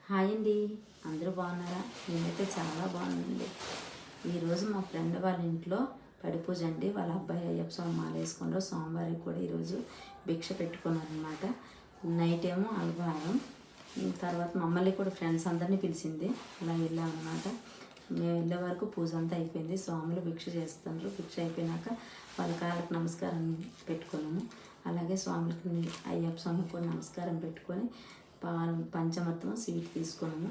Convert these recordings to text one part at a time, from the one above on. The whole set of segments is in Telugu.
హాయ్ అండి, అందరూ బాగున్నారా? నేనైతే చాలా బాగున్నానండి. ఈరోజు మా ఫ్రెండ్ వాళ్ళ ఇంట్లో పడి పూజ అండి. వాళ్ళ అబ్బాయి అయ్యప్ప స్వామి మాల వేసుకున్నారు. సోమవారం కూడా ఈరోజు భిక్ష పెట్టుకున్నారనమాట. నైట్ ఏమో అల్పాహారం, తర్వాత మమ్మల్ని కూడా ఫ్రెండ్స్ అందరినీ పిలిచింది. అలా వెళ్ళామన్నమాట. మేము వెళ్ళే వరకు పూజ అంతా అయిపోయింది. స్వాములు భిక్ష చేస్తున్నారు. భిక్ష అయిపోయినాక వాళ్ళ కాళ్ళకి నమస్కారం పెట్టుకున్నాము. అలాగే స్వాములకి అయ్యప్ప స్వామికి కూడా నమస్కారం పెట్టుకొని పంచమర్తం స్వీట్ తీసుకున్నాము.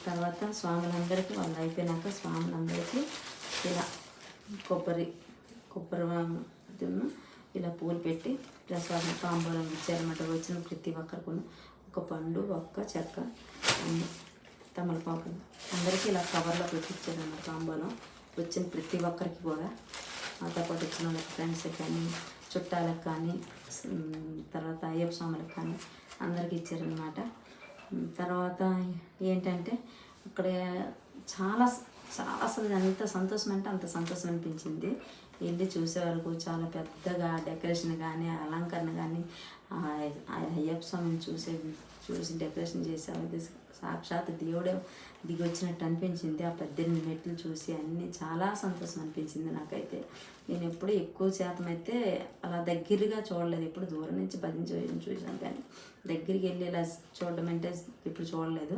తర్వాత స్వాములందరికీ వాళ్ళు అయిపోయినాక స్వాములందరికీ ఇలా కొబ్బరి ఇలా పూలు పెట్టి ప్రసాదం తాంబూలం ఇచ్చారన్నమాట. వచ్చిన ప్రతి ఒక్కరికి ఒక పండు, ఒక్క చెక్క, తమలపాకు అందరికీ ఇలా కవర్లో పెట్టించారన్నమాట తాంబూలం. వచ్చిన ప్రతి ఒక్కరికి కూడా మాతో పాటు వచ్చిన వాళ్ళకి ఫ్రెండ్స్కి కానీ, చుట్టాలకు కానీ, తర్వాత అయ్యప్ప స్వాములకు కానీ అందరికి ఇచ్చారనమాట. తర్వాత ఏంటంటే అక్కడ చాలా చాలా అసలు ఎంత సంతోషం అంటే అంత సంతోషం అనిపించింది. వెళ్ళి చూసే వరకు చాలా పెద్దగా డెకరేషన్ కానీ, అలంకరణ కానీ, అయ్యప్ప స్వామిని చూసి డెకరేషన్ చేసే సాక్షాత్ దేవుడే దిగి వచ్చినట్టు అనిపించింది. ఆ 18 మెట్లు చూసి అన్నీ చాలా సంతోషం అనిపించింది నాకైతే. నేను ఎప్పుడు ఎక్కువ శాతం అయితే అలా దగ్గరగా చూడలేదు. ఎప్పుడు దూరం నుంచి భజన చూసాను, కానీ దగ్గరికి వెళ్ళి ఇలా చూడడం అంటే ఇప్పుడు చూడలేదు.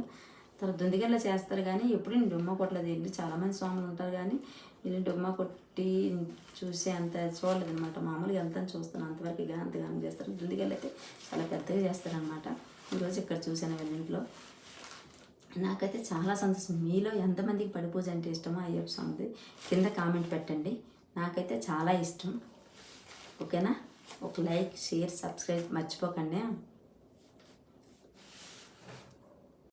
తర్వాత దుందిగల్లా చేస్తారు కానీ ఎప్పుడు నేను డుమ్మా కొట్టలేదు. వెళ్ళి చాలామంది స్వాములు ఉంటారు కానీ వీళ్ళు డుమ్మా కొట్టి చూసే అంత చూడలేదు అనమాట. మామూలుగా వెళ్తాను, చూస్తాను, అంతవరకు అంతగానం చేస్తారు. దుందిగల్లు అయితే చాలా పెద్దగా చేస్తారనమాట. ఈరోజు ఇక్కడ చూసాను వీళ్ళ ఇంట్లో. నాకైతే చాలా సంతోషం. మీలో ఎంతమందికి పడి పూజ అంటే ఇష్టమో అయ్యప్ప స్వామిది కింద కామెంట్ పెట్టండి. నాకైతే చాలా ఇష్టం. ఓకేనా? ఒక లైక్, షేర్, సబ్స్క్రైబ్ మర్చిపోకండి.